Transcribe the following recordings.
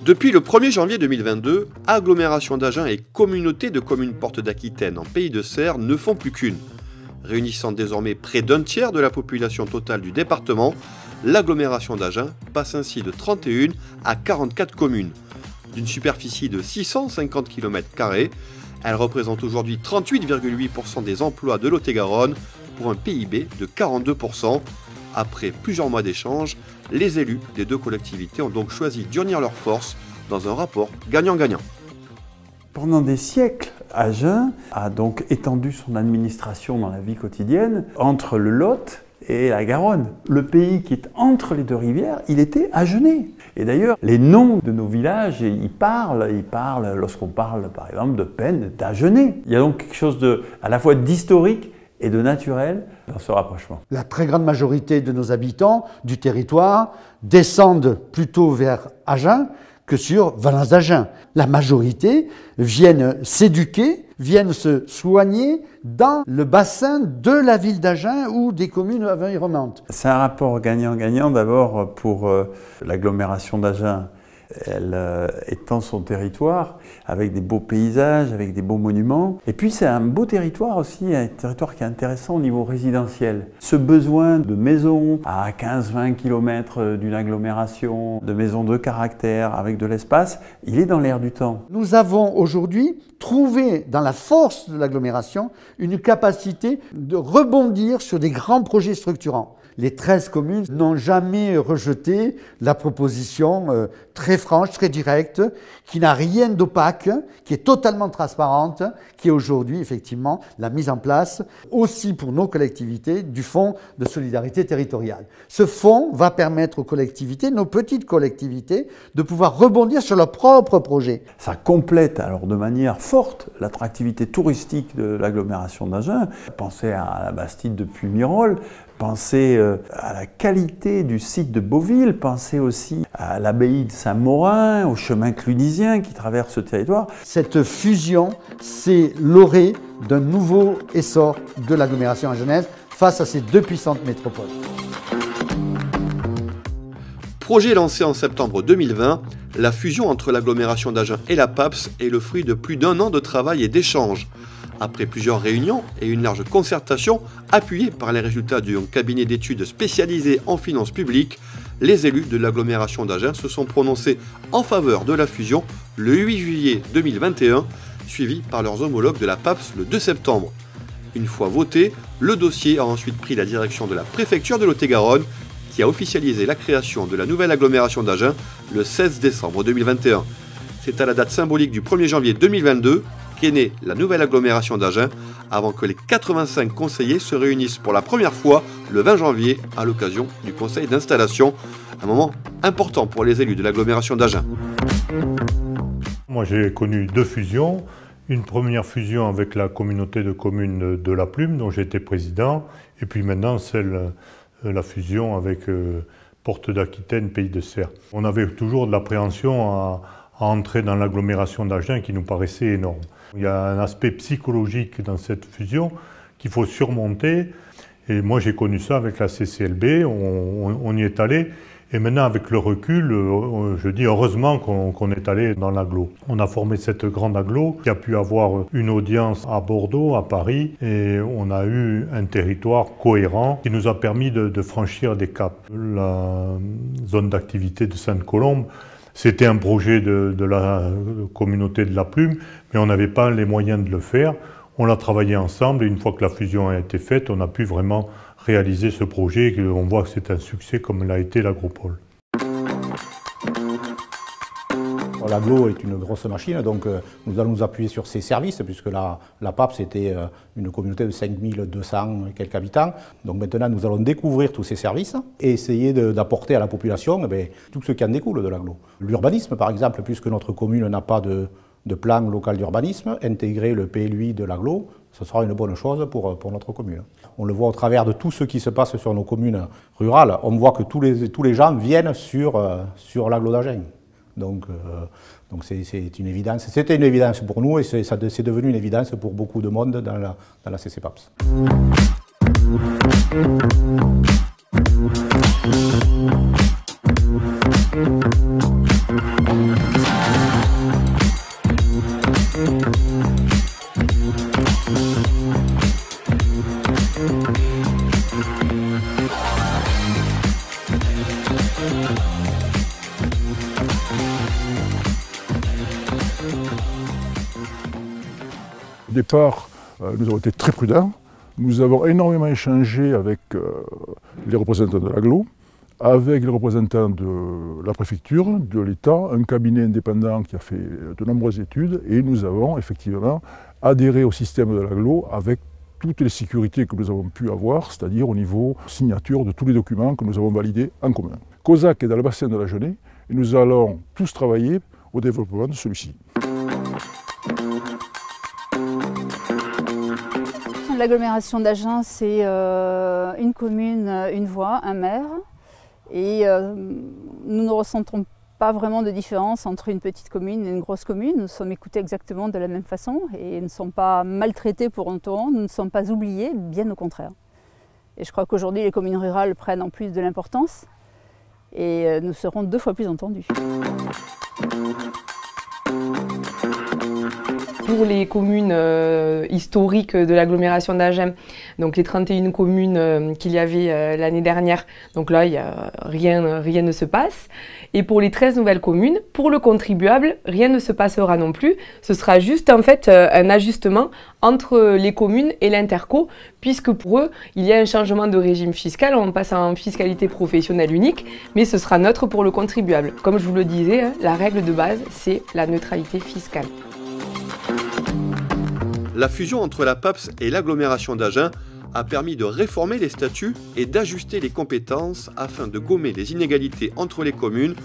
Depuis le 1er janvier 2022, Agglomération d'Agen et Communauté de communes Portes d'Aquitaine en Pays de Serres ne font plus qu'une. Réunissant désormais près d'un tiers de la population totale du département, l'agglomération d'Agen passe ainsi de 31 à 44 communes. D'une superficie de 650 km², elle représente aujourd'hui 38,8% des emplois de Lot-et-Garonne pour un PIB de 42%. Après plusieurs mois d'échanges, les élus des deux collectivités ont donc choisi d'unir leurs forces dans un rapport gagnant-gagnant. Pendant des siècles, Agen a donc étendu son administration dans la vie quotidienne entre le Lot et la Garonne. Le pays qui est entre les deux rivières, il était agenais. Et d'ailleurs, les noms de nos villages, ils parlent lorsqu'on parle par exemple de Penne, d'Agenais. Il y a donc quelque chose à la fois d'historique et de naturel dans ce rapprochement. La très grande majorité de nos habitants du territoire descendent plutôt vers Agen que sur Valence d'Agen. La majorité viennent s'éduquer, viennent se soigner dans le bassin de la ville d'Agen ou des communes environnantes. C'est un rapport gagnant-gagnant d'abord pour l'agglomération d'Agen. Elle étend son territoire avec des beaux paysages, avec des beaux monuments. Et puis c'est un beau territoire aussi, un territoire qui est intéressant au niveau résidentiel. Ce besoin de maisons à 15-20 km d'une agglomération, de maisons de caractère avec de l'espace, il est dans l'air du temps. Nous avons aujourd'hui trouvé dans la force de l'agglomération une capacité de rebondir sur des grands projets structurants. Les 13 communes n'ont jamais rejeté la proposition très franche, très directe, qui n'a rien d'opaque, qui est totalement transparente, qui est aujourd'hui effectivement la mise en place, aussi pour nos collectivités, du Fonds de solidarité territoriale. Ce fonds va permettre aux collectivités, nos petites collectivités, de pouvoir rebondir sur leurs propres projets. Ça complète alors de manière forte l'attractivité touristique de l'agglomération d'Agen. Pensez à la Bastide de Puymirol, pensez à la qualité du site de Beauville, pensez aussi à l'abbaye de Saint-Maurin, au chemin clunisien qui traverse ce territoire. Cette fusion, c'est l'orée d'un nouveau essor de l'agglomération agenaise face à ces deux puissantes métropoles. Projet lancé en septembre 2020, la fusion entre l'agglomération d'Agen et la PAPS est le fruit de plus d'un an de travail et d'échanges. Après plusieurs réunions et une large concertation appuyée par les résultats d'un cabinet d'études spécialisé en finances publiques, les élus de l'agglomération d'Agen se sont prononcés en faveur de la fusion le 8 juillet 2021, suivi par leurs homologues de la PAPS le 2 septembre. Une fois voté, le dossier a ensuite pris la direction de la préfecture de Lot-et-Garonne, qui a officialisé la création de la nouvelle agglomération d'Agen le 16 décembre 2021. C'est à la date symbolique du 1er janvier 2022 qu'est née la nouvelle agglomération d'Agen, avant que les 85 conseillers se réunissent pour la première fois le 20 janvier à l'occasion du conseil d'installation, un moment important pour les élus de l'agglomération d'Agen. Moi j'ai connu deux fusions, une première fusion avec la communauté de communes de la Plume dont j'étais président, et puis maintenant la fusion avec Portes d'Aquitaine, Pays de Serres. On avait toujours de l'appréhension à entrer dans l'agglomération d'Agen qui nous paraissait énorme. Il y a un aspect psychologique dans cette fusion qu'il faut surmonter. Et moi j'ai connu ça avec la CCLB, on y est allé. Et maintenant avec le recul, je dis heureusement qu'on est allé dans l'agglo. On a formé cette grande agglo qui a pu avoir une audience à Bordeaux, à Paris. Et on a eu un territoire cohérent qui nous a permis de franchir des caps. La zone d'activité de Sainte-Colombe, c'était un projet de la communauté de la Plume, mais on n'avait pas les moyens de le faire. On l'a travaillé ensemble et une fois que la fusion a été faite, on a pu vraiment réaliser ce projet et on voit que c'est un succès comme l'a été l'Agropole. L'agglo est une grosse machine, donc nous allons nous appuyer sur ses services, puisque la PAPS était une communauté de 5200 et quelques habitants. Donc maintenant, nous allons découvrir tous ces services et essayer d'apporter à la population tout ce qui en découle de l'agglo. L'urbanisme, par exemple, puisque notre commune n'a pas de plan local d'urbanisme, intégrer le PLUI de l'agglo, ce sera une bonne chose pour notre commune. On le voit au travers de tout ce qui se passe sur nos communes rurales. On voit que tous les gens viennent sur l'agglo d'Agen. Donc c'est une évidence. C'était une évidence pour nous et c'est devenu une évidence pour beaucoup de monde dans la CCPAPS. Au départ, nous avons été très prudents. Nous avons énormément échangé avec les représentants de l'agglo, avec les représentants de la préfecture, de l'État, un cabinet indépendant qui a fait de nombreuses études, et nous avons effectivement adhéré au système de l'agglo avec toutes les sécurités que nous avons pu avoir, c'est-à-dire au niveau signature de tous les documents que nous avons validés en commun. COSAC est dans le bassin de la Genée et nous allons tous travailler au développement de celui-ci. L'agglomération d'Agen, c'est une commune, une voix, un maire. Et nous ne ressentons pas vraiment de différence entre une petite commune et une grosse commune. Nous sommes écoutés exactement de la même façon et ne sommes pas maltraités pour autant, nous ne sommes pas oubliés, bien au contraire. Et je crois qu'aujourd'hui, les communes rurales prennent en plus de l'importance et nous serons 2 fois plus entendus. Pour les communes historiques de l'agglomération d'Agen, donc les 31 communes qu'il y avait l'année dernière, donc là, rien ne se passe. Et pour les 13 nouvelles communes, pour le contribuable, rien ne se passera non plus. Ce sera juste en fait un ajustement entre les communes et l'interco, puisque pour eux, il y a un changement de régime fiscal, on passe en fiscalité professionnelle unique, mais ce sera neutre pour le contribuable. Comme je vous le disais, la règle de base, c'est la neutralité fiscale. La fusion entre la PAPS et l'agglomération d'Agen a permis de réformer les statuts et d'ajuster les compétences afin de gommer les inégalités entre les communes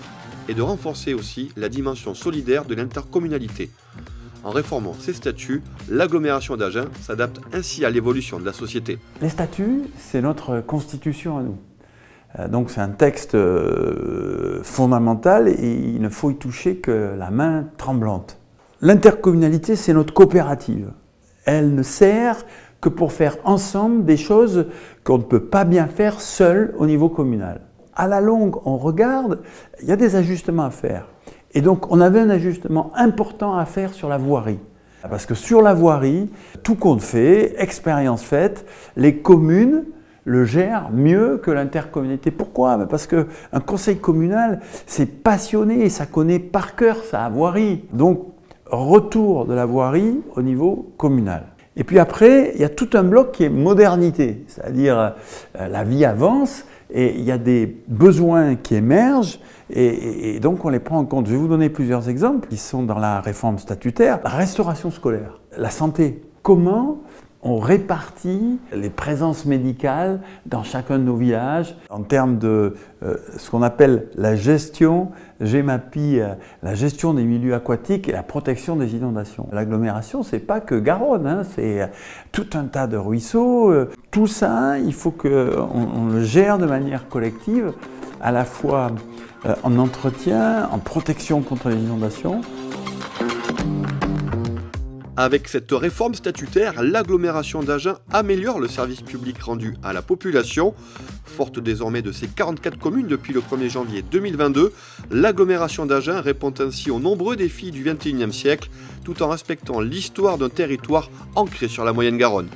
et de renforcer aussi la dimension solidaire de l'intercommunalité. En réformant ces statuts, l'agglomération d'Agen s'adapte ainsi à l'évolution de la société. Les statuts, c'est notre constitution à nous. Donc c'est un texte fondamental et il ne faut y toucher que la main tremblante. L'intercommunalité, c'est notre coopérative. Elle ne sert que pour faire ensemble des choses qu'on ne peut pas bien faire seul au niveau communal. À la longue, on regarde, il y a des ajustements à faire. Et donc, on avait un ajustement important à faire sur la voirie. Parce que sur la voirie, tout compte fait, expérience faite, les communes le gèrent mieux que l'intercommunalité. Pourquoi? Parce qu'un conseil communal, c'est passionné et ça connaît par cœur sa voirie. Donc, retour de la voirie au niveau communal. Et puis après, il y a tout un bloc qui est modernité, c'est-à-dire la vie avance et il y a des besoins qui émergent et donc on les prend en compte. Je vais vous donner plusieurs exemples qui sont dans la réforme statutaire. La restauration scolaire, la santé. Comment on répartit les présences médicales dans chacun de nos villages en termes de ce qu'on appelle la gestion, GEMAPI, la gestion des milieux aquatiques et la protection des inondations. L'agglomération, c'est pas que Garonne, hein, c'est tout un tas de ruisseaux. Tout ça, il faut qu'on le gère de manière collective, à la fois en entretien, en protection contre les inondations. Avec cette réforme statutaire, l'agglomération d'Agen améliore le service public rendu à la population. Forte désormais de ses 44 communes depuis le 1er janvier 2022, l'agglomération d'Agen répond ainsi aux nombreux défis du XXIe siècle, tout en respectant l'histoire d'un territoire ancré sur la moyenne Garonne.